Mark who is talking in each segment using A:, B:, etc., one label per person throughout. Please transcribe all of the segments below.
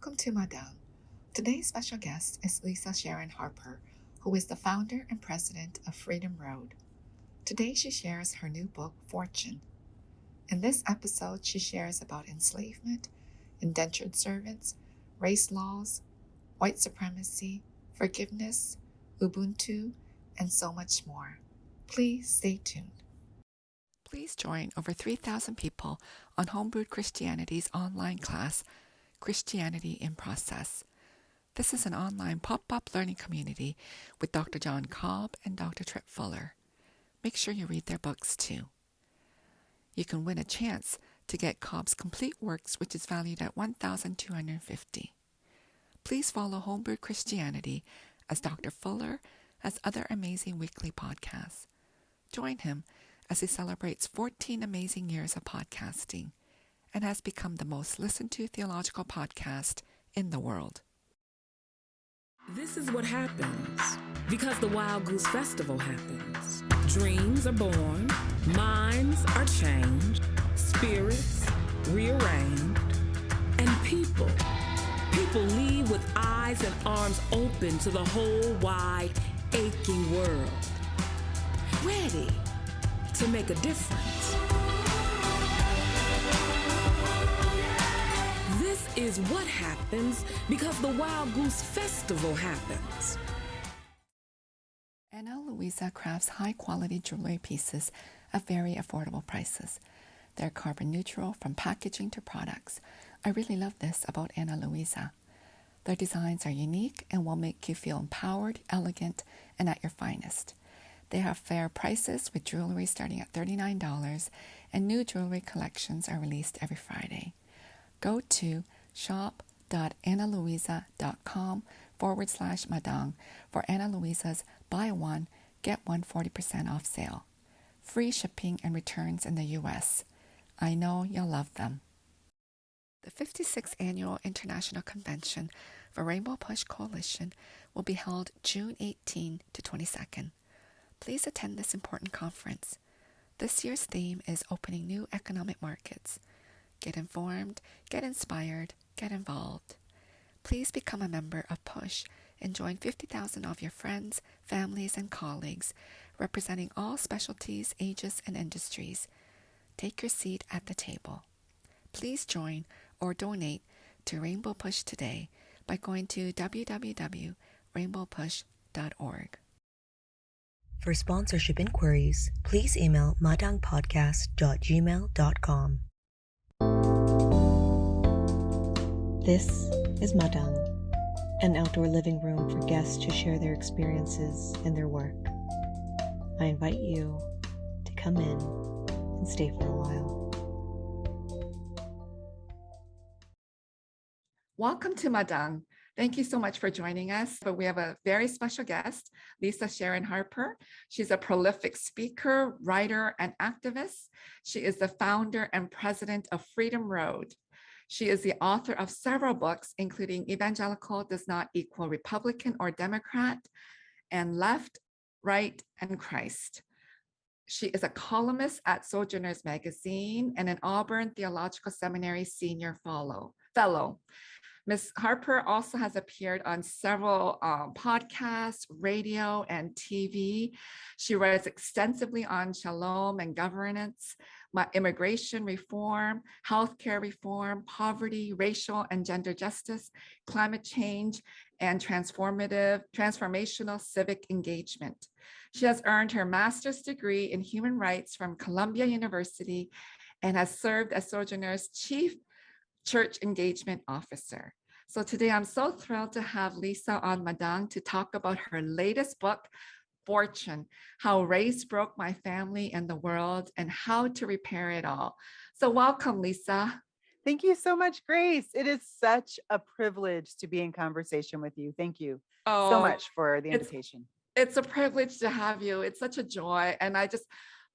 A: Welcome to Madang. Today's special guest is Lisa Sharon Harper, who is the founder and president of Freedom Road. Today she shares her new book, Fortune. In this episode, she shares about enslavement, indentured servants, race laws, white supremacy, forgiveness, ubuntu, and so much more. Please stay tuned. Please join over 3,000 people on Homebrewed Christianity's online class, Christianity in Process. This is an online pop-up learning community with Dr. John Cobb and Dr. Tripp Fuller. Make sure you read their books too. You can win a chance to get Cobb's complete works, which is valued at $1,250. Please follow Homebrewed Christianity as Dr. Fuller has other amazing weekly podcasts. Join him as he celebrates 14 amazing years of podcasting and has become the most listened to theological podcast in the world.
B: This is what happens because the Wild Goose Festival happens. Dreams are born, minds are changed, spirits rearranged, and people leave with eyes and arms open to the whole wide, aching world, ready to make a difference. This is what happens because the Wild Goose Festival happens.
A: Ana Luisa crafts high-quality jewelry pieces at very affordable prices. They're carbon neutral from packaging to products. I really love this about Ana Luisa. Their designs are unique and will make you feel empowered, elegant, and at your finest. They have fair prices with jewelry starting at $39, and new jewelry collections are released every Friday. Go to shop.analuisa.com/Madang for Ana Luisa's buy one, get one 40% off sale. Free shipping and returns in the U.S. I know you'll love them. The 56th Annual International Convention for Rainbow Push Coalition will be held June 18 to 22nd. Please attend this important conference. This year's theme is opening new economic markets. Get informed, get inspired, get involved. Please become a member of PUSH and join 50,000 of your friends, families, and colleagues representing all specialties, ages, and industries. Take your seat at the table. Please join or donate to Rainbow Push today by going to www.rainbowpush.org.
C: For sponsorship inquiries, please email madangpodcast.gmail.com. This is Madang, an outdoor living room for guests to share their experiences and their work. I invite you to come in and stay for a while.
A: Welcome to Madang. Thank you so much for joining us. But we have a very special guest, Lisa Sharon Harper. She's a prolific speaker, writer, and activist. She is the founder and president of Freedom Road. She is the author of several books, including Evangelical Does Not Equal Republican or Democrat, and Left, Right, and Christ. She is a columnist at Sojourners Magazine and an Auburn Theological Seminary senior fellow. Ms. Harper also has appeared on several podcasts, radio, and TV. She writes extensively on shalom and governance, immigration reform, healthcare reform, poverty, racial and gender justice, climate change, and transformational civic engagement. She has earned her master's degree in human rights from Columbia University and has served as Sojourner's chief church engagement officer. So today I'm so thrilled to have Lisa on Madang to talk about her latest book, Fortune, How Race Broke My Family and the World and How to Repair It All. So welcome, Lisa.
D: Thank you so much, Grace. It is such a privilege to be in conversation with you. Thank you so much for the invitation.
A: It's a privilege to have you. It's such a joy. And I just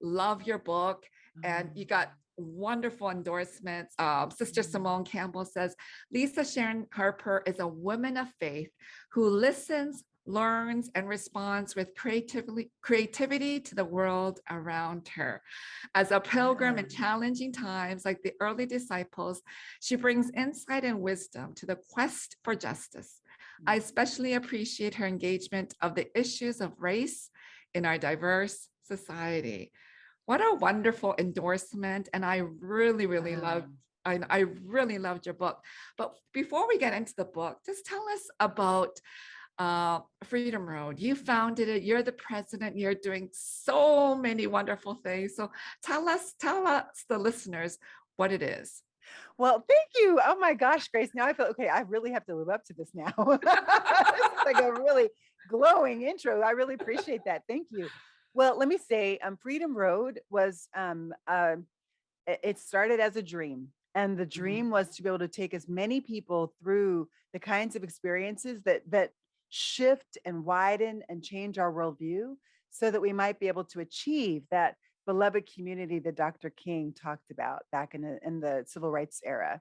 A: love your book. And you got wonderful endorsements. Sister Simone Campbell says, Lisa Sharon Harper is a woman of faith who listens, learns, and responds with creativity to the world around her. As a pilgrim in challenging times, like the early disciples, she brings insight and wisdom to the quest for justice. I especially appreciate her engagement of the issues of race in our diverse society. What a wonderful endorsement. And I really, really loved I really loved your book. But before we get into the book, just tell us about Freedom Road. You founded it. You're the president. You're doing so many wonderful things. So tell us, the listeners, what it is.
D: Well, thank you. Oh my gosh, Grace. Now I feel okay. I really have to live up to this now. This is like a really glowing intro. I really appreciate that. Thank you. Well, let me say, Freedom Road was it started as a dream. And the dream was to be able to take as many people through the kinds of experiences that shift and widen and change our worldview so that we might be able to achieve that beloved community that Dr. King talked about back in the civil rights era.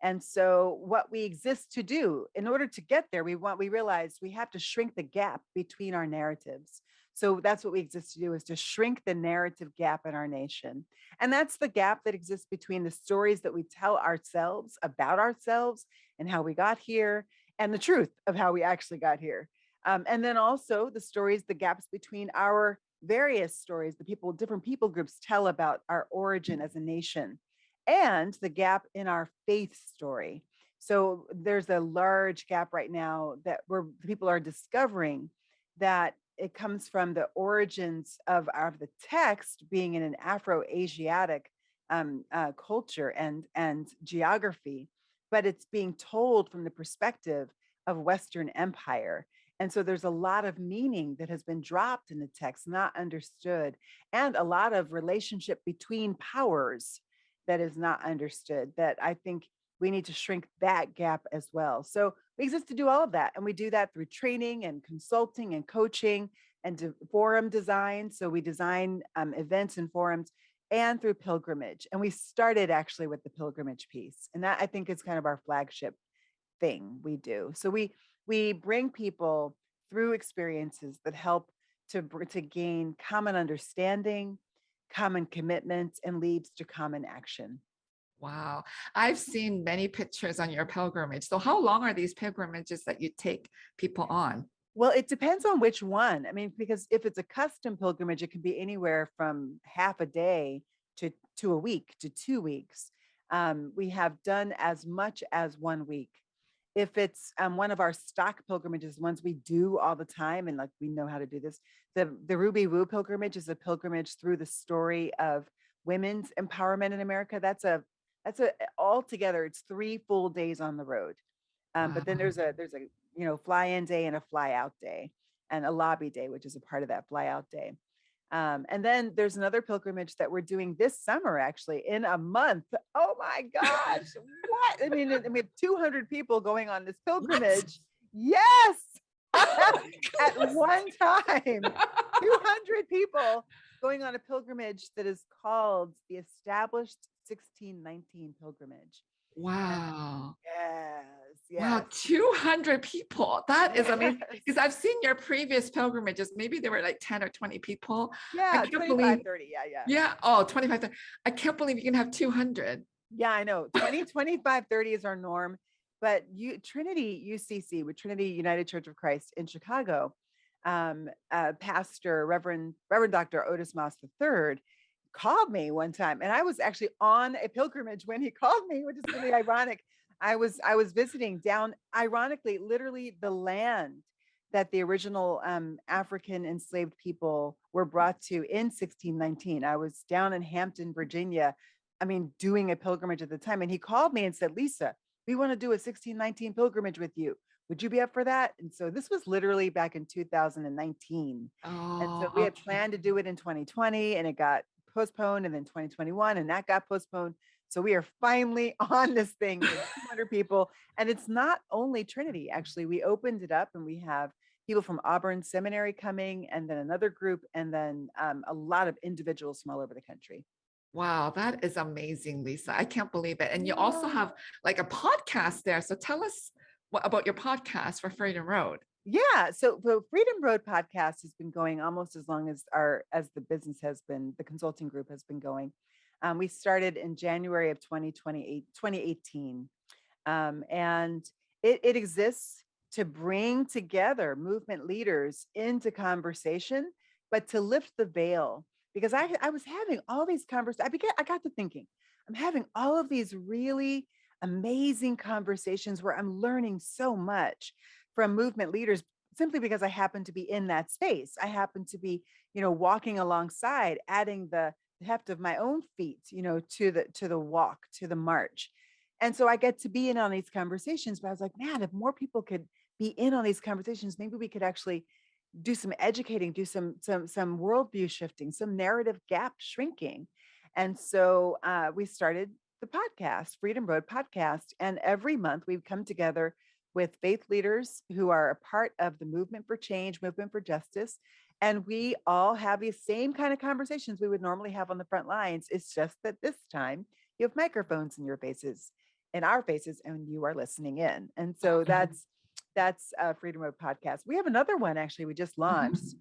D: And so what we exist to do in order to get there, we realize we have to shrink the gap between our narratives. So that's what we exist to do, is to shrink the narrative gap in our nation. And that's the gap that exists between the stories that we tell ourselves about ourselves and how we got here, and the truth of how we actually got here. And then also the stories, the gaps between our various stories, different people groups tell about our origin as a nation, and the gap in our faith story. So there's a large gap right now that where people are discovering that it comes from the origins of the text being in an Afro-Asiatic culture and geography, but it's being told from the perspective of Western Empire. And so there's a lot of meaning that has been dropped in the text, not understood, and a lot of relationship between powers that is not understood, that I think we need to shrink that gap as well. So we exist to do all of that. And we do that through training and consulting and coaching and forum design. So we design events and forums, and through pilgrimage. And we started actually with the pilgrimage piece. And that, I think, is kind of our flagship thing we do. So we bring people through experiences that help to gain common understanding, common commitments, and leads to common action.
A: Wow. I've seen many pictures on your pilgrimage. So how long are these pilgrimages that you take people on?
D: Well, it depends on which one. I mean, because if it's a custom pilgrimage, it can be anywhere from half a day to a week to 2 weeks. We have done as much as 1 week. If it's one of our stock pilgrimages, ones we do all the time, and like we know how to do this, the Ruby Woo pilgrimage is a pilgrimage through the story of women's empowerment in America. That's altogether, it's 3 full days on the road. But then there's a fly in day and a fly out day, and a lobby day, which is a part of that fly out day. And then there's another pilgrimage that we're doing this summer, actually, in a month. Oh my gosh. What? I mean, we have 200 people going on this pilgrimage. What? Yes. At one time, 200 people going on a pilgrimage that is called the Established 1619 Pilgrimage.
A: Wow.
D: Yes.
A: Wow, 200 people. That is amazing. Because I've seen your previous pilgrimages. Maybe there were like 10 or 20 people.
D: Yeah, 25, 30. Yeah.
A: Yeah. Oh, 25, 30. I can't believe you can have 200.
D: Yeah, I know. 20, 25, 30 is our norm. But Trinity UCC, with Trinity United Church of Christ in Chicago, Pastor Reverend Dr. Otis Moss III called me one time, and I was actually on a pilgrimage when he called me, which is really ironic. I was visiting down, ironically, literally the land that the original African enslaved people were brought to in 1619. I was down in Hampton, Virginia, doing a pilgrimage at the time. And he called me and said, Lisa, we want to do a 1619 pilgrimage with you. Would you be up for that? And so this was literally back in 2019. And so we had planned to do it in 2020, and it got postponed, and then 2021, and that got postponed. So we are finally on this thing with 200 people. And it's not only Trinity, actually. We opened it up, and we have people from Auburn Seminary coming, and then another group, and then a lot of individuals from all over the country.
A: Wow, that is amazing, Lisa. I can't believe it. And you also have like a podcast there. So tell us about your podcast for Freedom Road.
D: Yeah. So the Freedom Road podcast has been going almost as long as the business has been, the consulting group has been going. We started in January of 2018. And it exists to bring together movement leaders into conversation, but to lift the veil. Because I was having all these conversations. I got to thinking, I'm having all of these really amazing conversations where I'm learning so much from movement leaders simply because I happen to be in that space. I happen to be, walking alongside, adding the heft of my own feet, to the walk, to the march. And so I get to be in on these conversations, but I was like, man, if more people could be in on these conversations, maybe we could actually do some educating, do some worldview shifting, some narrative gap shrinking. And so we started the podcast, Freedom Road Podcast. And every month we come together with faith leaders who are a part of the movement for change, movement for justice. And we all have these same kind of conversations we would normally have on the front lines. It's just that this time you have microphones in your faces, in our faces, and you are listening in. And so that's Freedom Road Podcast. We have another one actually we just launched.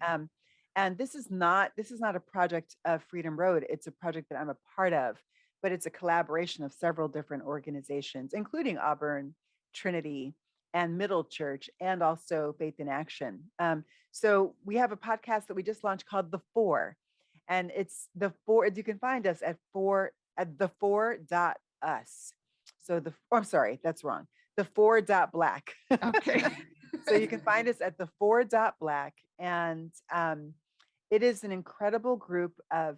D: And this is not a project of Freedom Road. It's a project that I'm a part of, but it's a collaboration of several different organizations, including Auburn, Trinity, and Middle Church, and also Faith in Action. So we have a podcast that we just launched called The Four. And it's the four, you can find us at the4.us. So I'm sorry, that's wrong. The4.black.
A: Okay.
D: So you can find us at the4.black. And it is an incredible group of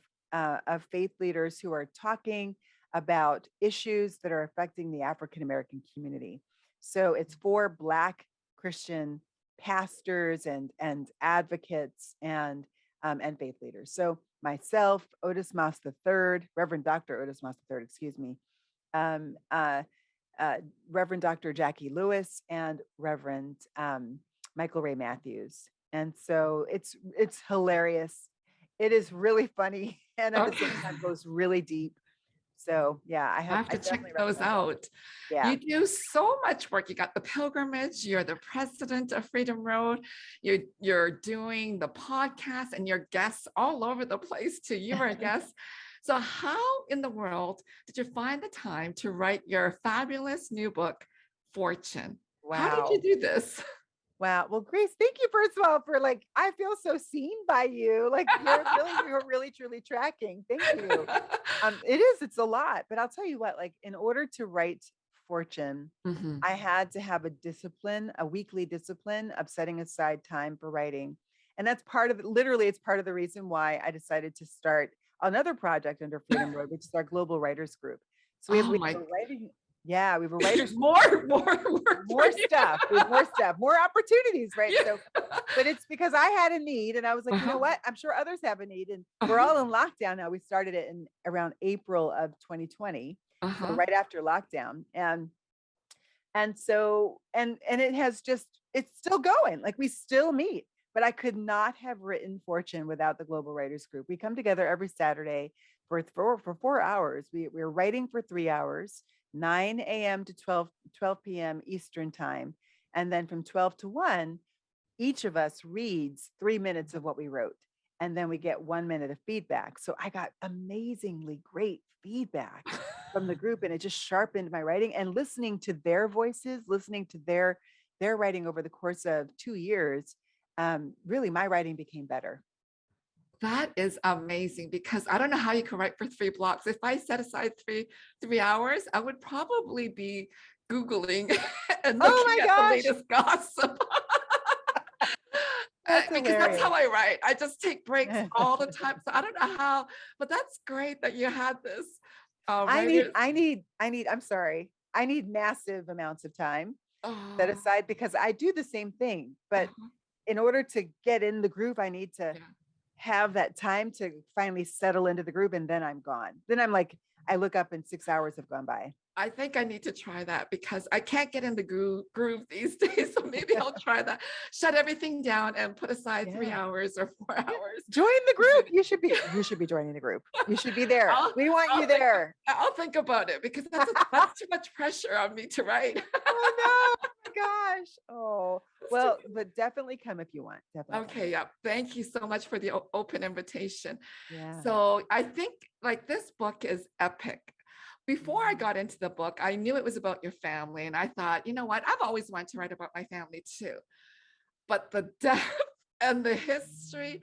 D: faith leaders who are talking about issues that are affecting the African-American community. So it's for Black Christian pastors and advocates and faith leaders. So myself, Otis Moss III, Reverend Dr. Otis Moss III, excuse me, Reverend Dr. Jackie Lewis, and Reverend Michael Ray Matthews. And so it's hilarious. It is really funny, and at the same time goes really deep. So yeah, I have
A: to check those out.
D: Yeah.
A: You do so much work. You got the pilgrimage, you're the president of Freedom Road, you're doing the podcast, and your guests all over the place too. You were a guest. So how in the world did you find the time to write your fabulous new book, Fortune?
D: Wow.
A: How did you do this?
D: Wow. Well, Grace, thank you first of all for I feel so seen by you. You're really truly tracking. Thank you. It's a lot, but I'll tell you what, in order to write Fortune, I had to have a weekly discipline of setting aside time for writing. And that's part of it. Literally, it's part of the reason why I decided to start another project under Freedom Road, which is our global writers group. So we were writing. Yeah, we were writers.
A: more
D: stuff. We have more stuff, more opportunities, right? Yeah. So, but it's because I had a need, and I was like, you know what? I'm sure others have a need, and we're all in lockdown now. We started it in around April of 2020, so right after lockdown, and so it has it's still going. We still meet, but I could not have written Fortune without the Global Writers Group. We come together every Saturday for 4 hours. We're writing for 3 hours. 9 a.m. to 12 p.m. Eastern time. And then from 12 to 1, each of us reads 3 minutes of what we wrote. And then we get 1 minute of feedback. So I got amazingly great feedback from the group, and it just sharpened my writing. And listening to their voices, listening to their writing over the course of 2 years, really my writing became better.
A: That is amazing, because I don't know how you can write for 3 blocks. If I set aside three hours, I would probably be Googling and looking at the latest gossip. Because that's how I write. I just take breaks all the time. So I don't know how, but that's great that you had this. I need massive amounts of time set aside, because I do the same thing. But in order to get in the groove, I need to have that time to finally settle into the groove, and then I'm gone. Then I'm I look up and 6 hours have gone by. I think I need to try that, because I can't get in the groove these days. So maybe I'll try that. Shut everything down and put aside 3 hours or 4 hours. Join the group. You should be joining the group. You should be there. We want you there. I'll think about it, because that's too much pressure on me to write. Oh no. Gosh. Oh,
D: Well, but definitely come if you want. Definitely come.
A: Okay, yeah. Thank you so much for the open invitation.
D: Yeah.
A: So I think like this book is epic. Before I
D: Mhm.
A: got into the book, I knew it was about your family. And I thought, you know what? I've always wanted to write about my family too. But the depth and the history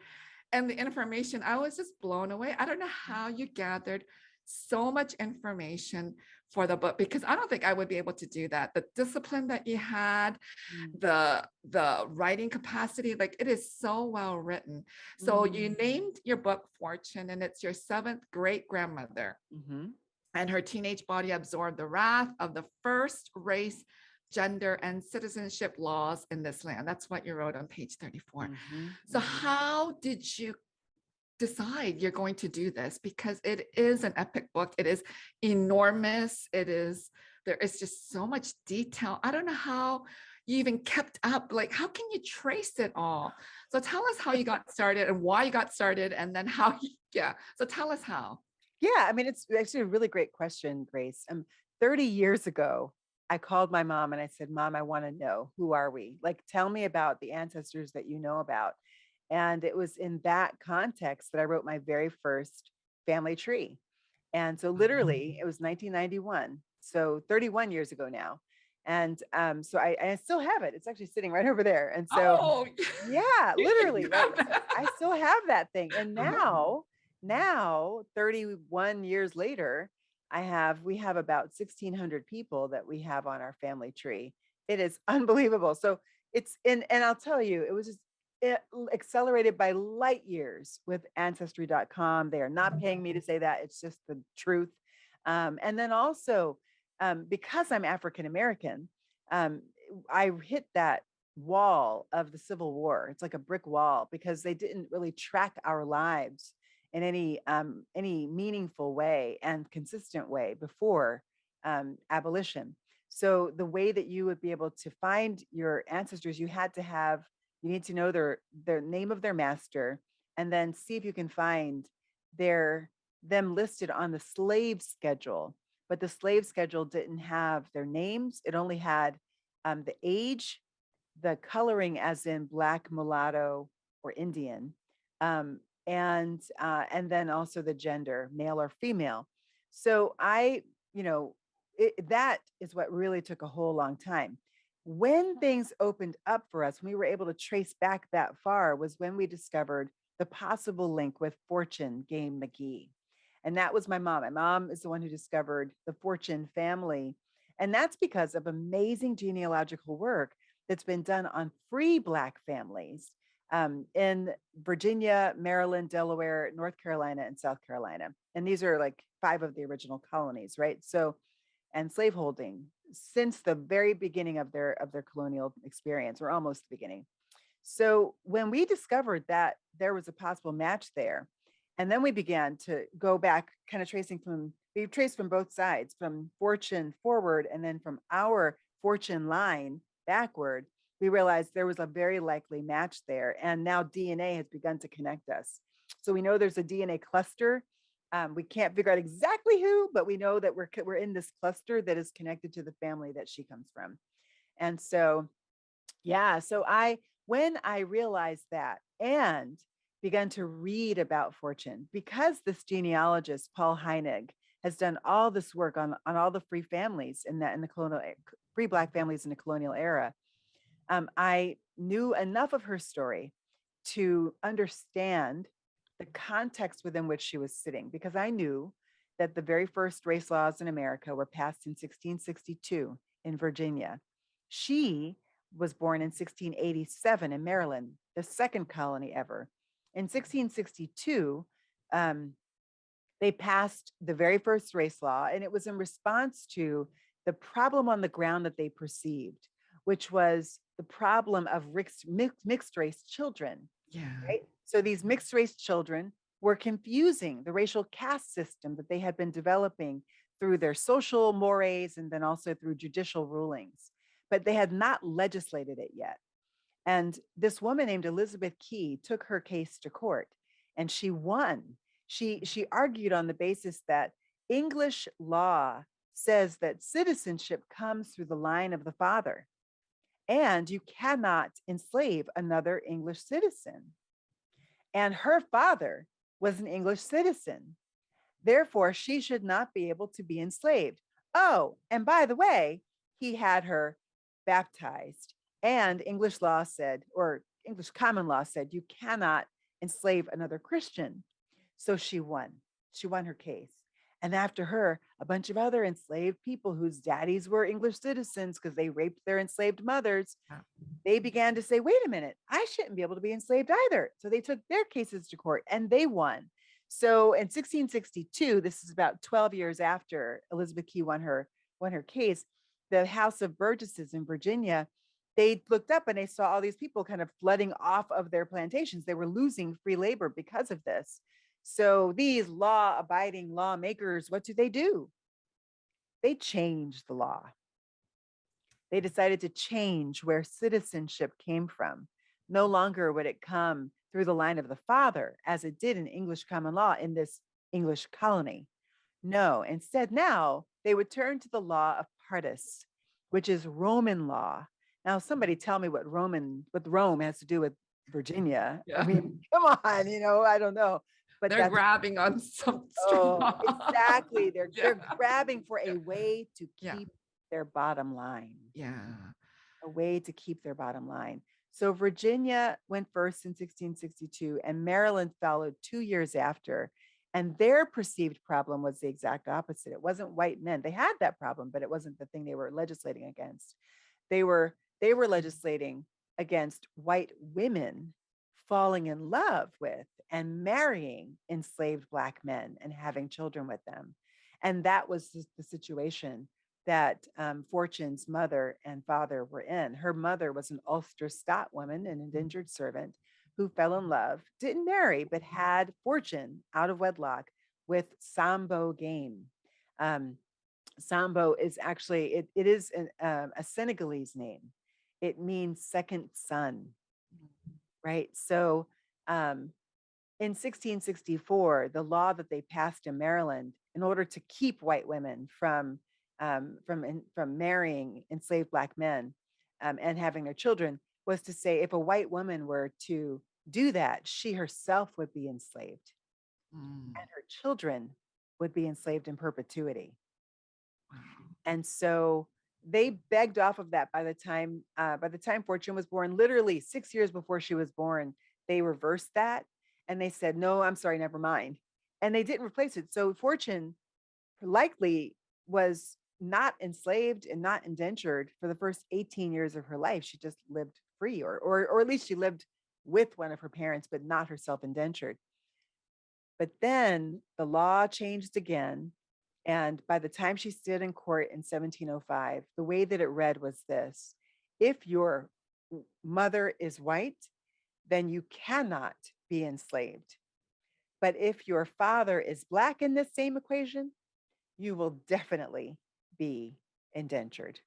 A: and the information, I was just blown away. I don't know how you gathered so much information for the book, because I don't think I would be able to do that. The discipline that you had,
D: Mm.
A: the writing capacity, like it is so well written. So you
D: Mm.
A: named your book Fortune, and it's your seventh great grandmother,
D: Mhm.
A: and her teenage body absorbed the wrath of the first race, gender, and citizenship laws in this land. That's what you wrote on page 34.
D: Mhm.
A: So
D: Mhm.
A: how did you decide you're going to do this? Because it is an epic book. It is enormous. There is just so much detail. I don't know how you even kept up. Like, how can you trace it all? So tell us how you got started and why you got started, and then how yeah. So tell us how.
D: Yeah, I mean, it's actually a really great question, Grace. 30 years ago, I called my mom and I said, Mom, I want to know, who are we? Like, tell me about the ancestors that you know about. And it was in that context that I wrote my very first family tree. And so literally it was 1991. So 31 years ago now. And so I still have it. It's actually sitting right over there. And so,
A: Oh,
D: yeah,
A: you can
D: literally, right.
A: grab
D: So I
A: that.
D: still have that thing. And
A: Uh-huh.
D: now 31 years later, we have about 1,600 people that we have on our family tree. It is unbelievable. So it's in, and I'll tell you, it was just accelerated by light years with ancestry.com. They are not paying me to say that. It's just the truth. And then also, because I'm African American, um, I hit that wall of the Civil War. It's like a brick wall because they didn't really track our lives in any meaningful way and consistent way before abolition. So the way that you would be able to find your ancestors, you need to know their name of their master, and then see if you can find their them listed on the slave schedule. But the slave schedule didn't have their names; it only had the age, the coloring, as in black, mulatto, or Indian, um, and then also the gender, male or female. So you know, that is what really took a whole long time. When things opened up for us, when we were able to trace back that far, was when we discovered the possible link with Fortune Game McGee. And that was my mom. My mom is the one who discovered the Fortune family. And that's because of amazing genealogical work that's been done on free Black families in Virginia, Maryland, Delaware, North Carolina, and South Carolina. And these are like 5 of the original colonies, right? So, and slaveholding since the very beginning of their colonial experience, or almost the beginning. So when we discovered that there was a possible match there, and then we began to go back, kind of we traced from both sides, from Fortune forward, and then from our Fortune line backward, we realized there was a very likely match there. And now DNA has begun to connect us. So we know there's a DNA cluster. We can't figure out exactly who, but we know that we're in this cluster that is connected to the family that she comes from. And so, yeah, so when I realized that and began to read about Fortune, because this genealogist, Paul Heinig, has done all this work on all the free families in the colonial, free Black families in the colonial era, I knew enough of her story to understand the context within which she was sitting, because I knew that the very first race laws in America were passed in 1662 in Virginia. She was born in 1687 in Maryland, the second colony ever. In 1662, um, they passed the very first race law, and it was in response to the problem on the ground that they perceived, which was the problem of mixed race children,
A: Yeah.
D: right? So these mixed race children were confusing the racial caste system that they had been developing through their social mores and then also through judicial rulings, but they had not legislated it yet. And this woman named Elizabeth Key took her case to court, and she won. She argued on the basis that English law says that citizenship comes through the line of the father. and you cannot enslave another English citizen. And her father was an English citizen. Therefore, she should not be able to be enslaved. Oh, and by the way, he had her baptized. And English law said, or English common law said, you cannot enslave another Christian. So she won. She won her case. And after her, a bunch of other enslaved people whose daddies were English citizens because they raped their enslaved mothers, they began to say, wait a minute, I shouldn't be able to be enslaved either. So they took their cases to court and they won. So in 1662, this is about 12 years after Elizabeth Key won her case, the House of Burgesses in Virginia, they looked up and they saw all these people kind of flooding off of their plantations. They were losing free labor because of this. So these law-abiding lawmakers, what do? They changed the law. They decided to change where citizenship came from. No longer would it come through the line of the father, as it did in English common law in this English colony. No, instead now they would turn to the law of partus, which is Roman law. Now, somebody tell me what Rome has to do with Virginia.
A: Yeah.
D: I mean, come on, I don't know. But
A: they're grabbing on some
D: straw. Exactly. They're grabbing for a way to keep their bottom line.
A: Yeah.
D: A way to keep their bottom line. So Virginia went first in 1662 and Maryland followed 2 years after. And their perceived problem was the exact opposite. It wasn't white men. They had that problem, but it wasn't the thing they were legislating against. They were legislating against white women falling in love with and marrying enslaved Black men and having children with them. And that was the situation that Fortune's mother and father were in. Her mother was an Ulster Scot woman, an indentured servant, who fell in love, didn't marry, but had Fortune out of wedlock with Sambo Game. Sambo is actually, it is a Senegalese name. It means second son, right? So in 1664, the law that they passed in Maryland in order to keep white women from marrying enslaved Black men and having their children was to say if a white woman were to do that, she herself would be enslaved and her children would be enslaved in perpetuity. Wow. And so they begged off of that by the time Fortune was born, literally 6 years before she was born, they reversed that and they said, no, I'm sorry, never mind. And they didn't replace it. So Fortune likely was not enslaved and not indentured for the first 18 years of her life. She just lived free, or at least she lived with one of her parents, but not herself indentured. But then the law changed again. And by the time she stood in court in 1705, the way that it read was this: if your mother is white, then you cannot be enslaved. But if your father is Black in this same equation, you will definitely be indentured.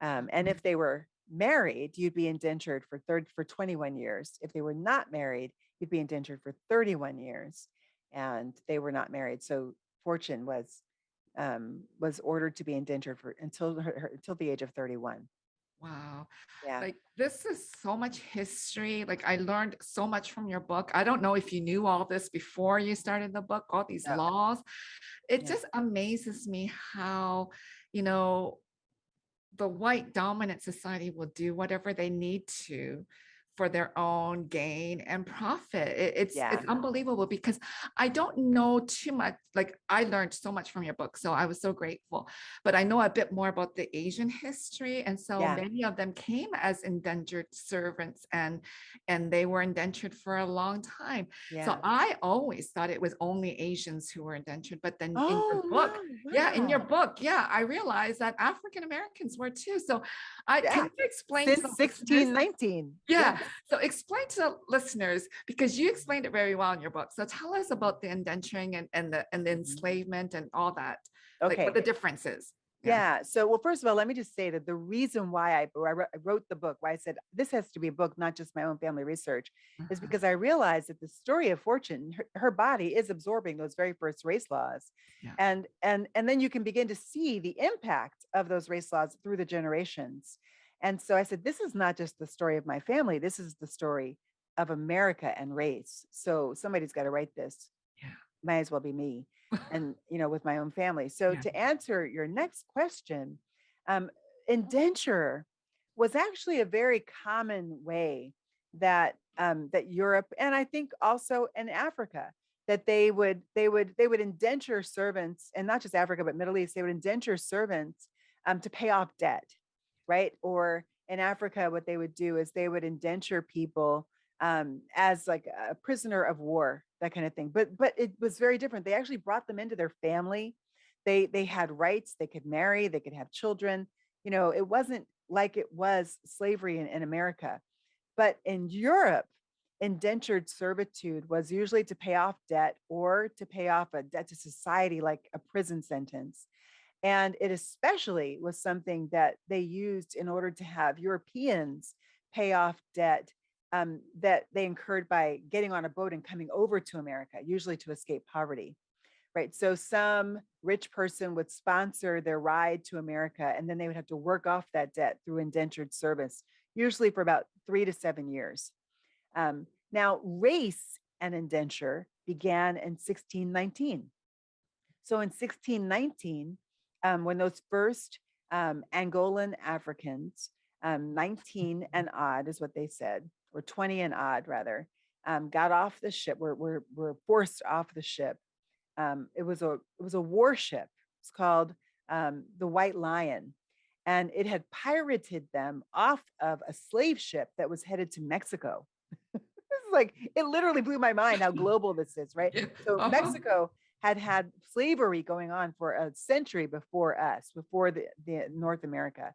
D: And if they were married, you'd be indentured for 21 years. If they were not married, you'd be indentured for 31 years. And they were not married. So Fortune was ordered to be indentured until the age of 31.
A: Wow.
D: Yeah.
A: Like, this is so much history. Like, I learned so much from your book. I don't know if you knew all this before you started the book, all these laws. It just amazes me how, the white dominant society will do whatever they need to for their own gain and profit. It's unbelievable because I don't know too much. Like, I learned so much from your book, so I was so grateful. But I know a bit more about the Asian history, and so many of them came as indentured servants, and they were indentured for a long time. So I always thought it was only Asians who were indentured. But then in your book, in your book, I realized that African Americans were too. So can you explain
D: since 1619?
A: So explain to the listeners, because you explained it very well in your book. So tell us about the indenturing and the enslavement and all that. Okay. Like, what the difference is.
D: So, well, first of all, let me just say that the reason why I wrote the book, why I said this has to be a book, not just my own family research, is because I realized that the story of Fortune, her body is absorbing those very first race laws. And then you can begin to see the impact of those race laws through the generations. And so I said, this is not just the story of my family. This is the story of America and race. So somebody's got to write this.
A: Yeah.
D: Might as well be me. And, with my own family. So
A: Yeah.
D: to answer your next question, indenture was actually a very common way that that Europe, and I think also in Africa, that they would indenture servants, and not just Africa but Middle East. They would indenture servants to pay off debt, right? Or in Africa, what they would do is they would indenture people as like a prisoner of war, that kind of thing. But it was very different. They actually brought them into their family. They had rights. They could marry. They could have children. It wasn't like it was slavery in America. But in Europe, indentured servitude was usually to pay off debt or to pay off a debt to society, like a prison sentence. And it especially was something that they used in order to have Europeans pay off debt that they incurred by getting on a boat and coming over to America, usually to escape poverty. Right. So some rich person would sponsor their ride to America, and then they would have to work off that debt through indentured service, usually for about 3 to 7 years. Now, race and indenture began in 1619. So in 1619, when those first Angolan Africans, 19 and odd is what they said, or 20 and odd rather, got off the ship, were forced off the ship. It was a warship. It's called the White Lion, and it had pirated them off of a slave ship that was headed to Mexico. This is like, it literally blew my mind how global this is, right?
A: Yeah.
D: So
A: Uh-huh.
D: Mexico had slavery going on for a century before us, before the North America.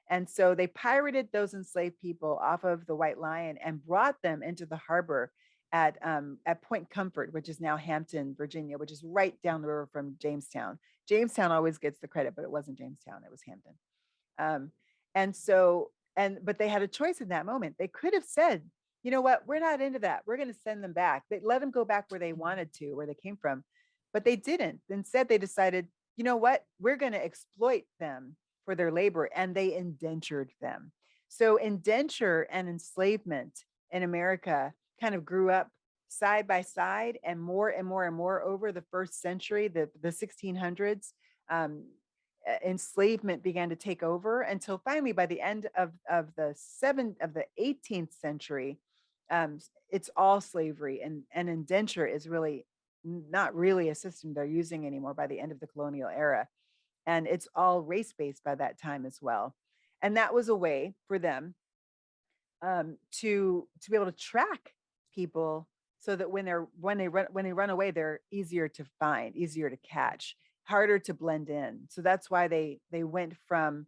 D: And so they pirated those enslaved people off of the White Lion and brought them into the harbor at Point Comfort, which is now Hampton, Virginia, which is right down the river from Jamestown. Jamestown always gets the credit, but it wasn't Jamestown, it was Hampton. But they had a choice in that moment. They could have said, you know what, we're not into that. We're going to send them back. They let them go back where they wanted to, where they came from, but they didn't. Instead, they decided, you know what, we're going to exploit them for their labor, and they indentured them. So indenture and enslavement in America kind of grew up side by side, and more and more and more over the first century, the 1600s. Enslavement began to take over until finally, by the end of the 18th century, it's all slavery, and indenture is really not really a system they're using anymore by the end of the colonial era. And it's all race-based by that time as well. And that was a way for them to be able to track people, so that when they run away, they're easier to find, easier to catch, harder to blend in. So that's why they went from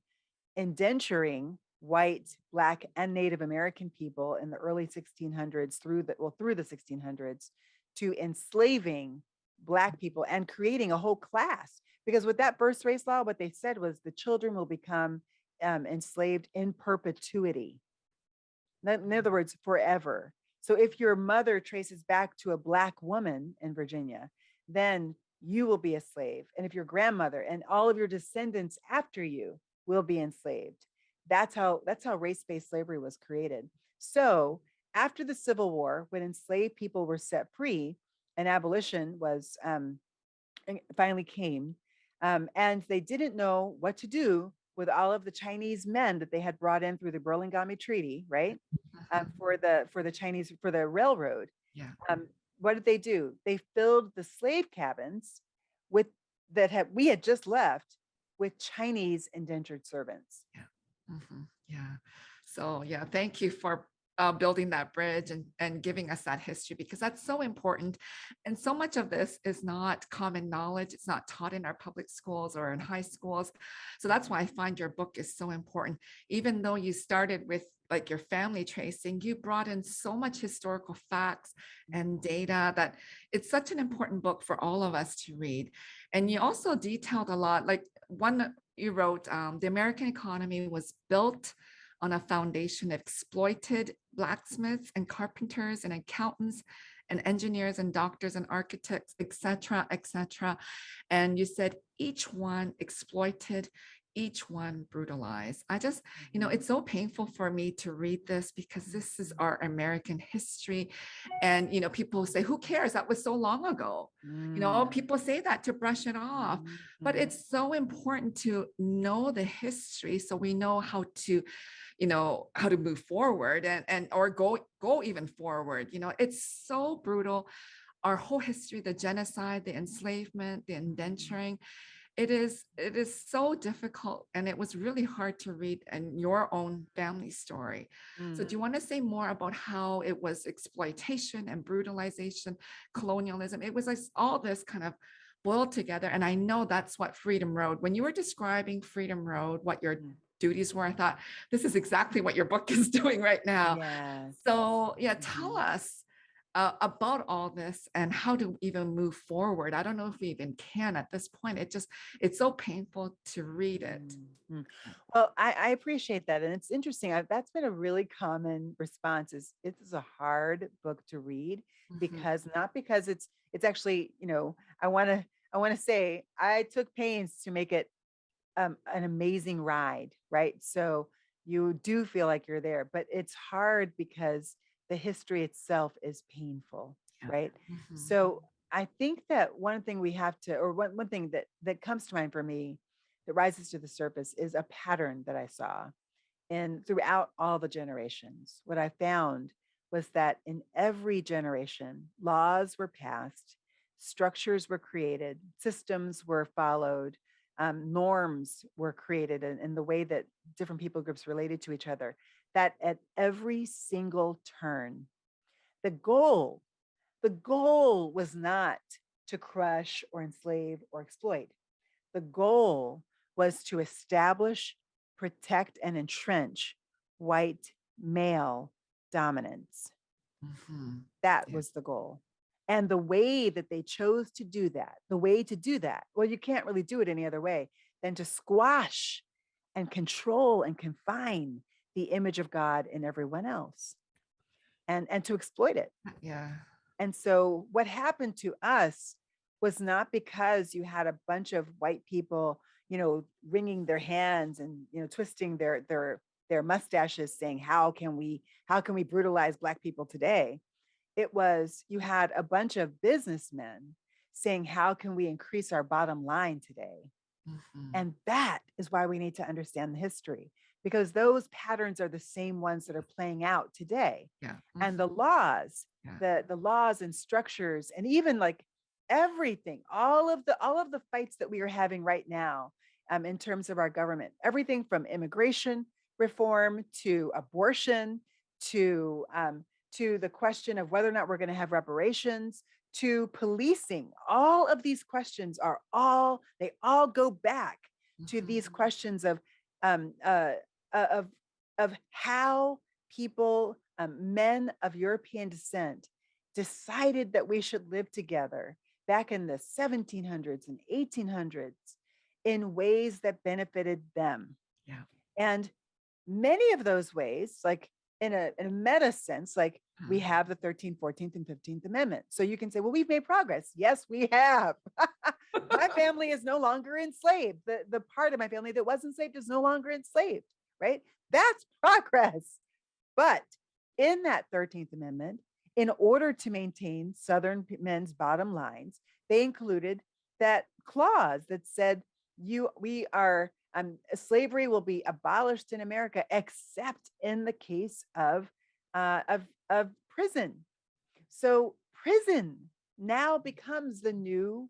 D: indenturing white, Black, and Native American people in the early 1600s through the 1600s to enslaving Black people and creating a whole class. Because with that first race law, what they said was the children will become enslaved in perpetuity. In other words, forever. So if your mother traces back to a Black woman in Virginia, then you will be a slave. And if your grandmother and all of your descendants after you will be enslaved. That's how race-based slavery was created. So after the Civil War, when enslaved people were set free and abolition was finally came, and they didn't know what to do with all of the Chinese men that they had brought in through the Burlingame Treaty, right? For the railroad.
A: Yeah.
D: What did they do? They filled the slave cabins we had just left with Chinese indentured servants.
A: Yeah. Mm-hmm. Yeah. So yeah, thank you for building that bridge and giving us that history, because that's so important. And so much of this is not common knowledge. It's not taught in our public schools or in high schools. So that's why I find your book is so important. Even though you started with like your family tracing, you brought in so much historical facts and data that it's such an important book for all of us to read. And you also detailed a lot, like one you wrote, the American economy was built on a foundation of exploited blacksmiths and carpenters and accountants and engineers and doctors and architects, et cetera, et cetera. And you said each one exploited each one brutalized. I just, it's so painful for me to read this because this is our American history. And, people say, who cares? That was so long ago. People say that to brush it off, but it's so important to know the history so we know how to move forward and or go even forward. It's so brutal. Our whole history, the genocide, the enslavement, the indenturing, it is so difficult, and it was really hard to read in your own family story. So do you want to say more about how it was exploitation and brutalization, colonialism? It was like all this kind of boiled together. And I know that's what Freedom Road, when you were describing Freedom Road, what your duties were, I thought, this is exactly what your book is doing right now.
D: Yes.
A: So yeah, tell us about all this and how to even move forward. I don't know if we even can at this point. It's so painful to read it.
D: Well, I appreciate that. And it's interesting. That's been a really common response is it is a hard book to read because not because it's actually, I want to say I took pains to make it an amazing ride, right? So you do feel like you're there, but it's hard because the history itself is painful, right? So I think that one thing we have to, or one thing that comes to mind for me that rises to the surface is a pattern that I saw in throughout all the generations. What I found was that in every generation, laws were passed, structures were created, systems were followed, norms were created in the way that different people groups related to each other, that at every single turn, the goal was not to crush or enslave or exploit. The goal was to establish, protect, and entrench white male dominance. That was the goal. And the way that they chose to do that, well, you can't really do it any other way than to squash and control and confine the image of God in everyone else and to exploit it.
A: Yeah.
D: And so what happened to us was not because you had a bunch of white people, wringing their hands and, twisting their mustaches saying, how can we brutalize Black people today? It was, you had a bunch of businessmen saying, how can we increase our bottom line today? And that is why we need to understand the history, because those patterns are the same ones that are playing out today.
A: Yeah.
D: And the laws, the laws and structures, and even like everything, all of the fights that we are having right now, in terms of our government, everything from immigration reform to abortion to the question of whether or not we're going to have reparations, to policing. All of these questions they all go back to these questions of how people, men of European descent, decided that we should live together back in the 1700s and 1800s in ways that benefited them.
A: Yeah.
D: And many of those ways, like in a meta sense, like we have the 13th, 14th, and 15th Amendment. So you can say, well, we've made progress. Yes, we have. My family is no longer enslaved. The part of my family that was enslaved is no longer enslaved, right? That's progress. But in that 13th Amendment, in order to maintain Southern men's bottom lines, they included that clause that said, slavery will be abolished in America, except in the case of prison. So prison now becomes the new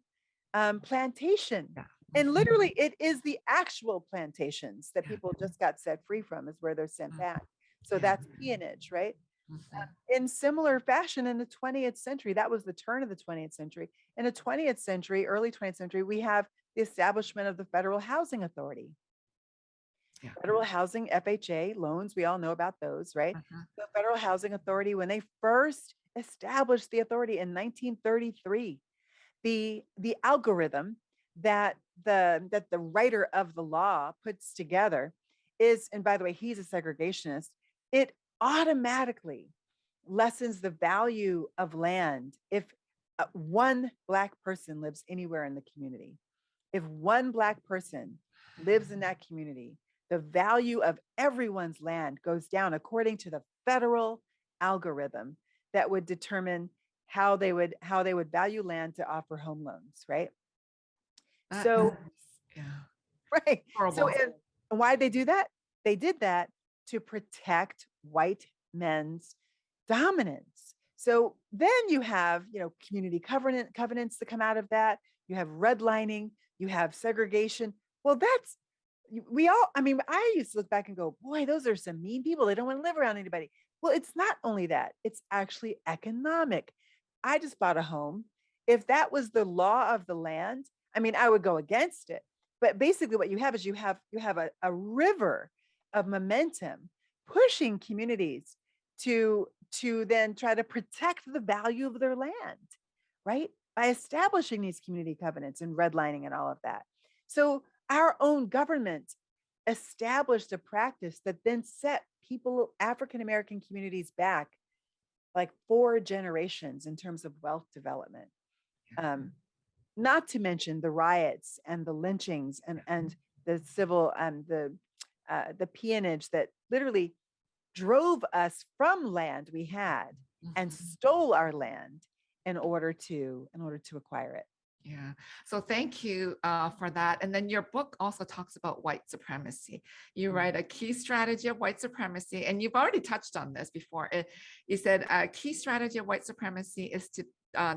D: plantation. Yeah. And literally, it is the actual plantations that people just got set free from is where they're sent back. So that's peonage, right? In similar fashion, in the 20th century, that was the turn of the 20th century. In the 20th century, early 20th century, we have the establishment of the Federal Housing Authority. Yeah. Federal Housing, FHA loans, we all know about those, right? The Federal Housing Authority, when they first established the authority in 1933, the algorithm that the writer of the law puts together is, and by the way, he's a segregationist, it automatically lessens the value of land if one Black person lives anywhere in the community. If one Black person lives in that community, the value of everyone's land goes down according to the federal algorithm that would determine how they would value land to offer home loans, right?
A: That
D: So,
A: is, yeah,
D: right. So,
A: horrible.
D: and why did they do that? They did that to protect white men's dominance. So then you have, community covenants that come out of that. You have redlining, you have segregation. Well, I used to look back and go, boy, those are some mean people. They don't want to live around anybody. Well, it's not only that, it's actually economic. I just bought a home. If that was the law of the land, I would go against it. But basically what you have is you have a river of momentum pushing communities to then try to protect the value of their land, right? By establishing these community covenants and redlining and all of that. So our own government established a practice that then set African American communities back like 4 generations in terms of wealth development. Not to mention the riots and the lynchings and the civil and the peonage that literally drove us from land we had and stole our land in order to acquire it.
A: Yeah. So thank you for that. And then your book also talks about white supremacy. You write a key strategy of white supremacy, and you've already touched on this before. You said a key strategy of white supremacy is to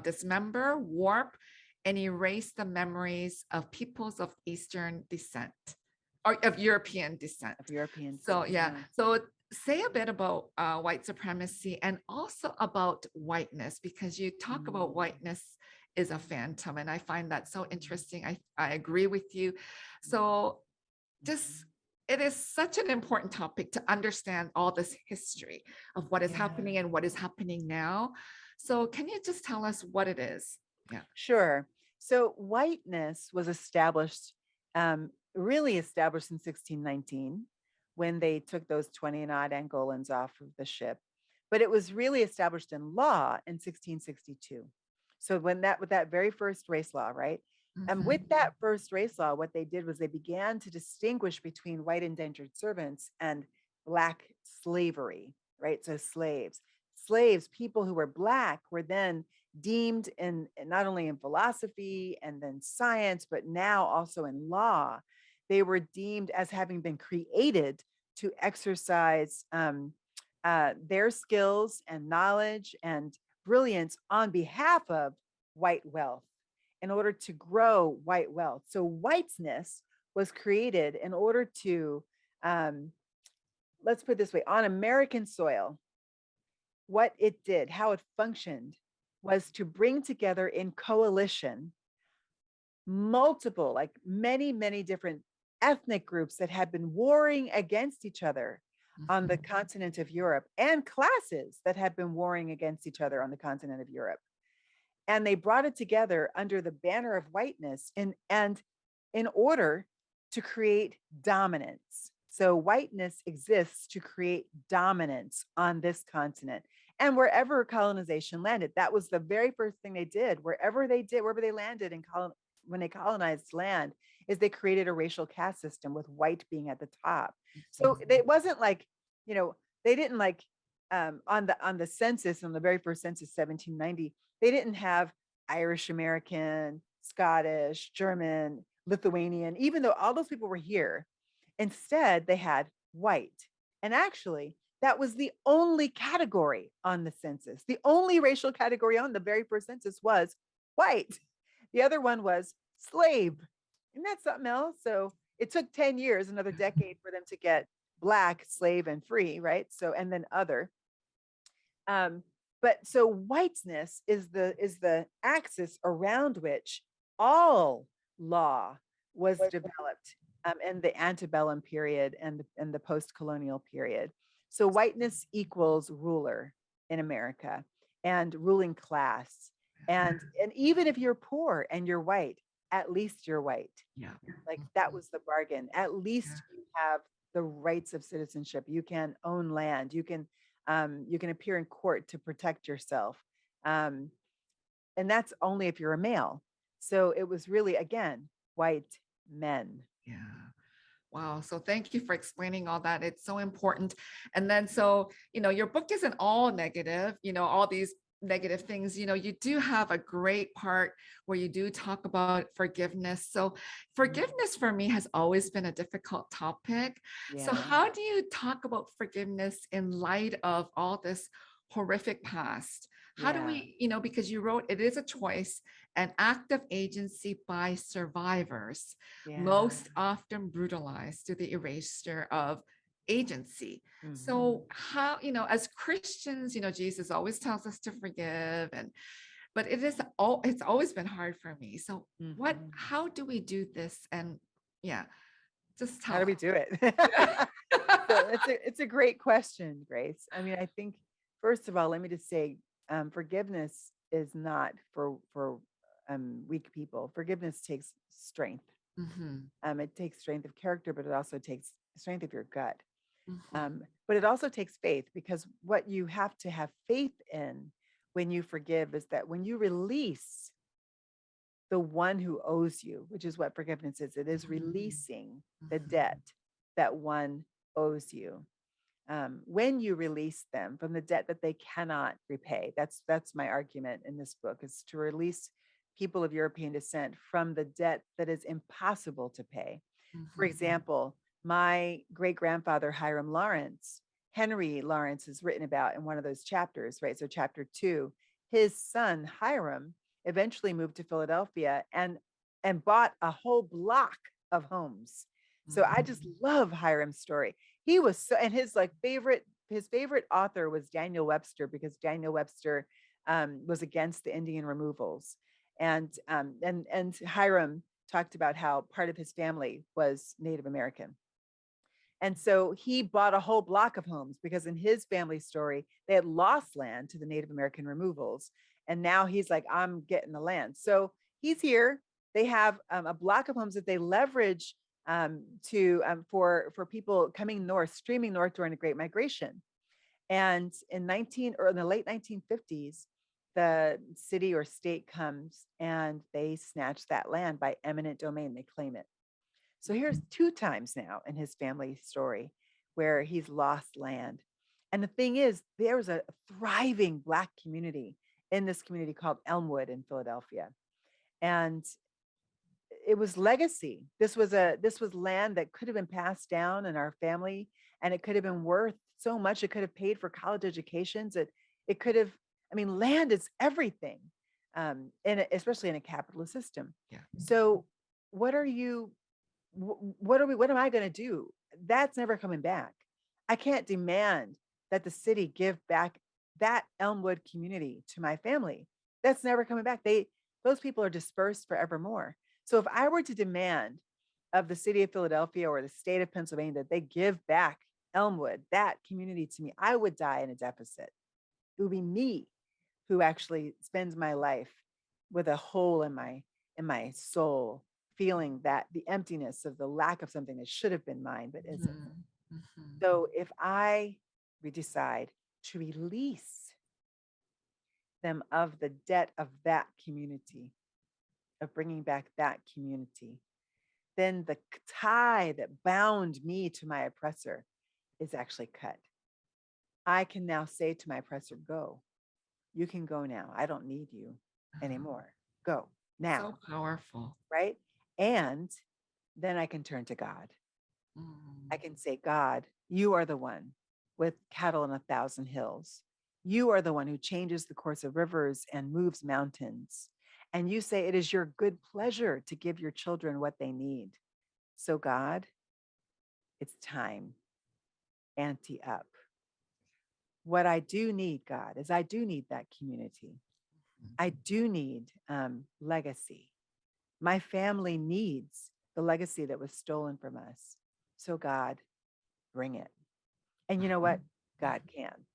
A: dismember, warp, and erase the memories of peoples of Eastern descent or of European descent. So yeah. So say a bit about white supremacy and also about whiteness, because you talk about whiteness is a phantom, and I find that so interesting. I agree with you. So it is such an important topic to understand all this history of what is happening and what is happening now. So can you just tell us what it is? Yeah.
D: Sure. So whiteness was established, really established in 1619 when they took those 20 and odd Angolans off of the ship. But it was really established in law in 1662. So with that very first race law, right? And with that first race law, what they did was they began to distinguish between white indentured servants and Black slavery, right? So slaves, people who were Black were then deemed in not only in philosophy and then science, but now also in law. They were deemed as having been created to exercise their skills and knowledge and brilliance on behalf of white wealth in order to grow white wealth. So whiteness was created in order to, let's put it this way, on American soil, what it did, how it functioned, was to bring together in coalition multiple, like many, many different ethnic groups that had been warring against each other on the continent of Europe, and classes that had been warring against each other on the continent of Europe. And they brought it together under the banner of whiteness and in order to create dominance. So whiteness exists to create dominance on this continent. And wherever colonization landed, that was the very first thing they did. Wherever they landed when they colonized land, is they created a racial caste system with white being at the top. So it wasn't like, they didn't like on the census, on the very first census, 1790, they didn't have Irish American, Scottish, German, Lithuanian, even though all those people were here. Instead, they had white. And actually, that was the only category on the census. The only racial category on the very first census was white. The other one was slave. Isn't that something else? So it took 10 years, another decade, for them to get Black, slave, and free, right? So, and then other. But so whiteness is the axis around which all law was developed in the antebellum period and the post-colonial period. So whiteness equals ruler in America and ruling class. And even if you're poor and you're white, at least you're white.
A: Yeah.
D: Like that was the bargain. At least you have the rights of citizenship. You can own land. You can appear in court to protect yourself. And that's only if you're a male. So it was really, again, white men.
A: Yeah. Wow. So thank you for explaining all that. It's so important. And then, so, your book isn't all negative, all these negative things, you do have a great part where you do talk about forgiveness. So forgiveness for me has always been a difficult topic. So
D: Yeah.
A: how do you talk about forgiveness in light of all this horrific past? How do
D: Yeah.
A: we, because you wrote, it is a choice, an act of agency by survivors,
D: Yeah.
A: most often brutalized to the erasure of agency.
D: Mhm.
A: So how, as Christians, Jesus always tells us to forgive, but it's always been hard for me. So
D: Mhm.
A: how do we do this? And yeah, just
D: How
A: tell
D: do we
A: us.
D: do it? So it's a great question, Grace. I mean, I think first of all, let me just say, forgiveness is not for weak people. Forgiveness takes strength.
A: Mhm,
D: It takes strength of character, but it also takes strength of your gut.
A: mhm,
D: But it also takes faith, because what you have to have faith in when you forgive is that when you release the one who owes you, which is what forgiveness is, it is
A: mhm,
D: releasing the
A: mhm,
D: debt that one owes you. When you release them from the debt that they cannot repay, that's my argument in this book, is to release people of European descent from the debt that is impossible to pay. For
A: mhm,
D: example, my great grandfather, Hiram Lawrence, Henry Lawrence is written about in one of those chapters, right? So, chapter 2, his son, Hiram, eventually moved to Philadelphia and bought a whole block of homes. So, I just
A: mhm,
D: love Hiram's story. He was so, and his favorite author was Daniel Webster, because Daniel Webster was against the Indian removals. And Hiram talked about how part of his family was Native American. And so he bought a whole block of homes, because in his family story, they had lost land to the Native American removals. And now he's like, I'm getting the land. So he's here. They have a block of homes that they leverage for people coming north, streaming north during the Great Migration. And in the late 1950s, the city or state comes and they snatch that land by eminent domain. They claim it. So here's two times now in his family story where he's lost land. And the thing is, there was a thriving Black community in this community called Elmwood in Philadelphia. And it was legacy. This was land that could have been passed down in our family, and it could have been worth so much. It could have paid for college educations. It could have, I mean, land is everything, especially in a capitalist system.
A: yeah.
D: So what are you what am I going to do? That's never coming back. I can't demand that the city give back that Elmwood community to my family. That's never coming back. Those people are dispersed forevermore. So if I were to demand of the city of Philadelphia or the state of Pennsylvania that they give back Elmwood, that community, to me, I would die in a deficit. It would be me who actually spends my life with a hole in my soul, feeling that the emptiness of the lack of something that should have been mine but isn't.
A: Mhm, mhm,
D: So if we decide to release them of the debt of that community, of bringing back that community, then the tie that bound me to my oppressor is actually cut. I can now say to my oppressor, go. You can go now. I don't need you
A: mhm.
D: anymore. Go
A: So
D: now.
A: powerful.
D: Right. And then I can turn to God. I
A: Mm,
D: can say, God, you are the one with cattle on 1,000 hills. You are the one who changes the course of rivers and moves mountains. And you say it is your good pleasure to give your children what they need. So, God, it's time. Ante up. What I do need, God, is I do need that community. I do need legacy. My family needs the legacy that was stolen from us. So, God, bring it. And you know what? God can.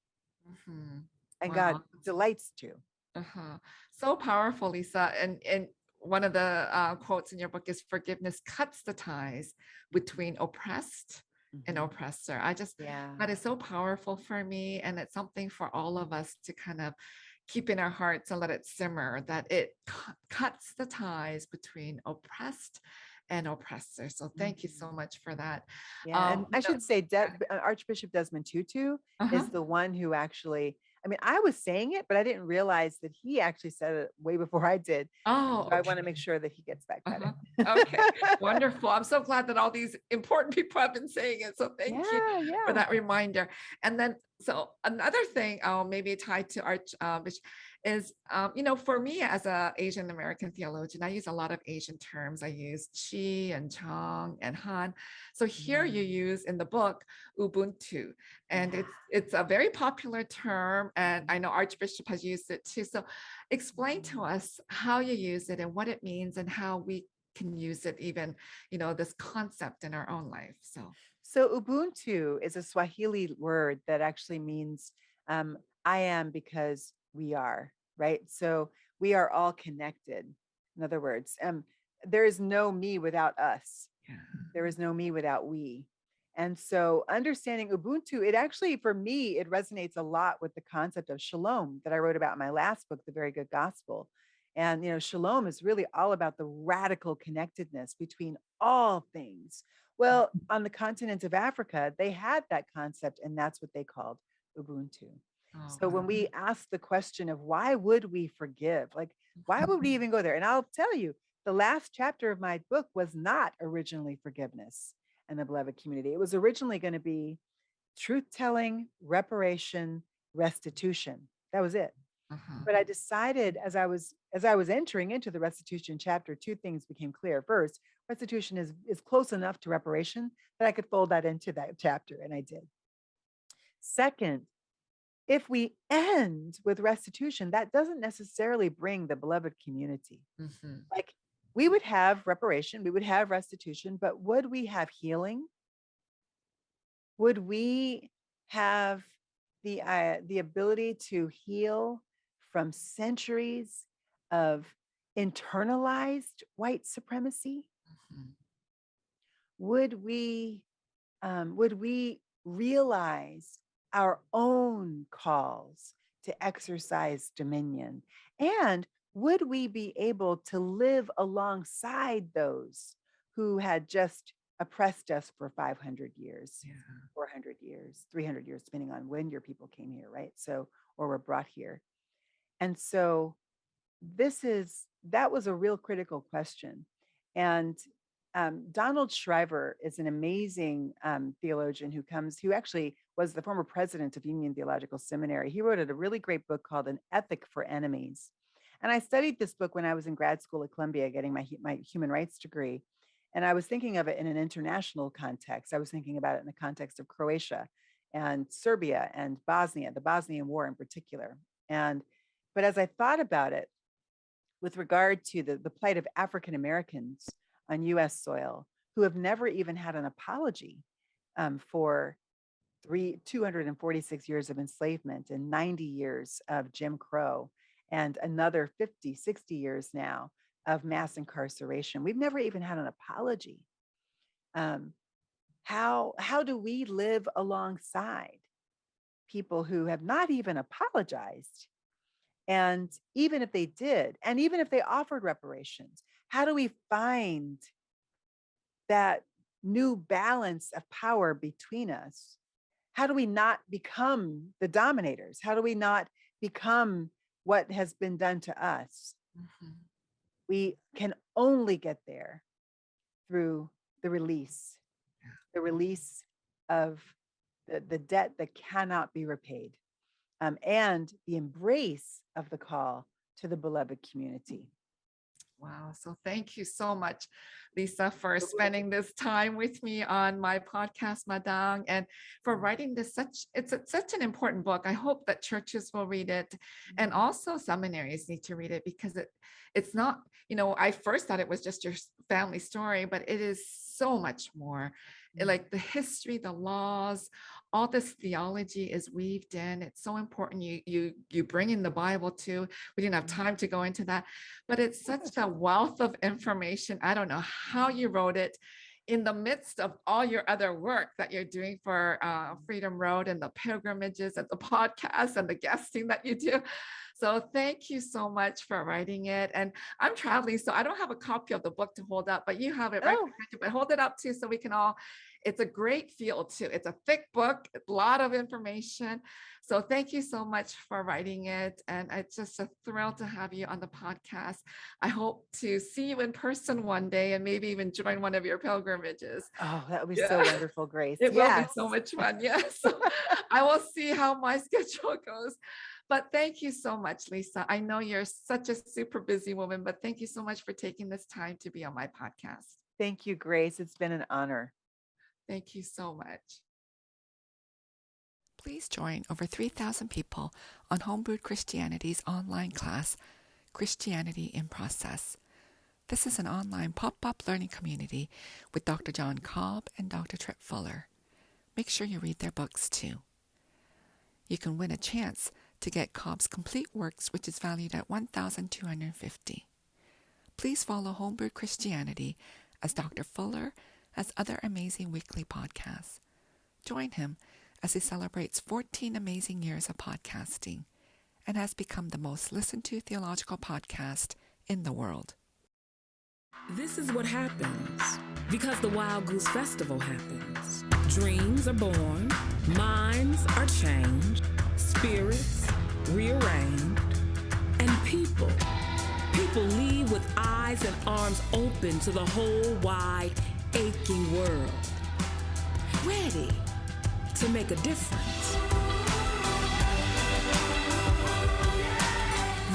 A: mhm.
D: And God
A: Wow.
D: delights to.
A: Uh-huh. So powerful, Lisa. And one of the quotes in your book is forgiveness cuts the ties between oppressed and
D: Mhm.
A: oppressor.
D: Yeah.
A: That is so powerful for me. And it's something for all of us to kind of keep in our hearts and let it simmer, that it cuts the ties between oppressed and oppressor. So thank you so much for that.
D: Yeah, and I should say Archbishop Desmond Tutu
A: uh-huh.
D: is the one who actually, I mean, I was saying it, but I didn't realize that he actually said it way before I did.
A: Oh,
D: So I want to make sure that he gets that
A: uh-huh.
D: credit.
A: Okay, wonderful. I'm so glad that all these important people have been saying it. So thank you for
D: Yeah.
A: that reminder. And then, so another thing, maybe tied to Archbishop is, for me as a Asian American theologian, I use a lot of Asian terms. I use Chi and Chong and Han. So here you use in the book ubuntu, and it's a very popular term, and I know Archbishop has used it too. So explain to us how you use it and what it means and how we can use it, even, this concept in our own life.
D: So Ubuntu is a Swahili word that actually means I am because we are, right? So we are all connected. In other words, there is no me without us.
A: Yeah.
D: There is no me without we. And so understanding Ubuntu, it actually, for me, it resonates a lot with the concept of shalom that I wrote about in my last book, The Very Good Gospel. And, shalom is really all about the radical connectedness between all things. Well, on the continent of Africa, they had that concept, and that's what they called Ubuntu.
A: Oh,
D: So when we ask the question of why would we forgive, like, why would we even go there? And I'll tell you, the last chapter of my book was not originally forgiveness and the beloved community. It was originally going to be truth telling, reparation, restitution. That was it.
A: uh-huh.
D: But I decided as I was entering into the restitution chapter, two things became clear. First, restitution is close enough to reparation that I could fold that into that chapter, and I did. Second, if we end with restitution, that doesn't necessarily bring the beloved community.
A: Mm-hmm.
D: Like, we would have reparation, we would have restitution, but would we have healing? Would we have the ability to heal from centuries of internalized white supremacy?
A: Mm-hmm.
D: Would we realize our own calls to exercise dominion? And would we be able to live alongside those who had just oppressed us for 500 years, 400 years, 300 years, depending on when your people came here, right? So, or were brought here. And so that was a real critical question. And Donald Shriver is an amazing theologian who actually was the former president of Union Theological Seminary. He wrote a really great book called An Ethic for Enemies. And I studied this book when I was in grad school at Columbia getting my human rights degree. And I was thinking of it in an international context. I was thinking about it in the context of Croatia and Serbia and Bosnia, the Bosnian War in particular. But as I thought about it, with regard to the plight of African Americans on US soil, who have never even had an apology for 246 years of enslavement and 90 years of Jim Crow, and another 50, 60 years now of mass incarceration. We've never even had an apology. How do we live alongside people who have not even apologized? And even if they did, and even if they offered reparations, how do we find that new balance of power between us? How do we not become the dominators? How do we not become what has been done to us?
A: Mm-hmm.
D: We can only get there through the release of the debt that cannot be repaid, and the embrace of the call to the beloved community.
A: Wow. So thank you so much, Lisa, for spending this time with me on my podcast, Madang, and for writing this it's such an important book. I hope that churches will read it, and also seminaries need to read it, because it's not, I first thought it was just your family story, but it is so much more. Like the history, the laws, all this theology is weaved in. It's so important. You bring in the Bible too. We didn't have time to go into that, but it's such a wealth of information. I don't know how you wrote it in the midst of all your other work that you're doing for Freedom Road and the pilgrimages and the podcasts and the guesting that you do. So thank you so much for writing it. And I'm traveling, so I don't have a copy of the book to hold up, but you have it right
D: Oh,
A: behind you. But hold it up too so we can all, it's a great feel too. It's a thick book, a lot of information. So thank you so much for writing it. And it's just a thrill to have you on the podcast. I hope to see you in person one day and maybe even join one of your pilgrimages.
D: oh, that would be
A: Yeah.
D: so wonderful, Grace.
A: It will be
D: Yes.
A: so much fun. Yes. So I will see how my schedule goes. But thank you so much, Lisa. I know you're such a super busy woman, but thank you so much for taking this time to be on my podcast.
D: Thank you, Grace. It's been an honor.
A: Thank you so much. Please join over 3,000 people on Homebrewed Christianity's online class, Christianity in Process. This is an online pop-up learning community with Dr. John Cobb and Dr. Tripp Fuller. Make sure you read their books too. You can win a chance to get Cobb's complete works, which is valued at $1,250. Please follow Homebrewed Christianity as Dr. Fuller has other amazing weekly podcasts. Join him as he celebrates 14 amazing years of podcasting and has become the most listened to theological podcast in the world.
B: This is what happens because the Wild Goose Festival happens. Dreams are born, minds are changed, spirits rearranged, and people leave with eyes and arms open to the whole wide, aching world, ready to make a difference.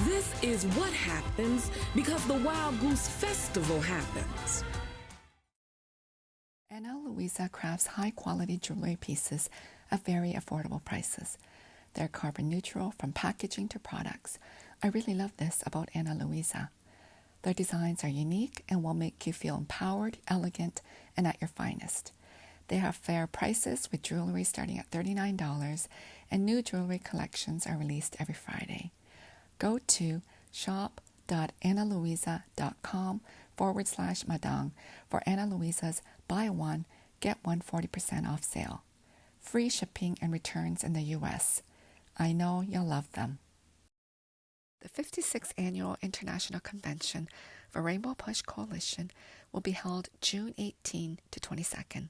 B: This is what happens because the Wild Goose Festival happens.
A: Ana Luisa crafts high-quality jewelry pieces at very affordable prices. They're carbon neutral from packaging to products. I really love this about Ana Luisa. Their designs are unique and will make you feel empowered, elegant, and at your finest. They have fair prices with jewelry starting at $39, and new jewelry collections are released every Friday. Go to shop.analuisa.com/Madang for Ana Luisa's buy one, get one 40% off sale. Free shipping and returns in the U.S. I know you'll love them. The 56th Annual International Convention for Rainbow Push Coalition will be held June 18 to 22nd.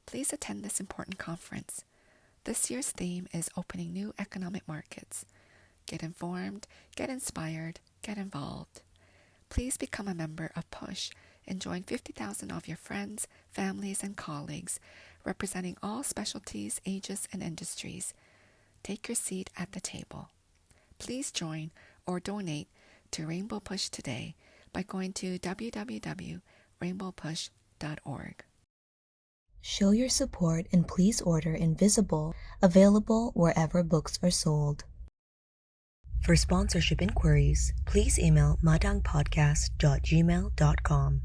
A: Please attend this important conference. This year's theme is opening new economic markets. Get informed, get inspired, get involved. Please become a member of PUSH and join 50,000 of your friends, families, and colleagues representing all specialties, ages, and industries. Take your seat at the table. Please join or donate to Rainbow Push today by going to www.rainbowpush.org.
C: Show your support and please order Invisible, available wherever books are sold. For sponsorship inquiries, please email madangpodcast.gmail.com.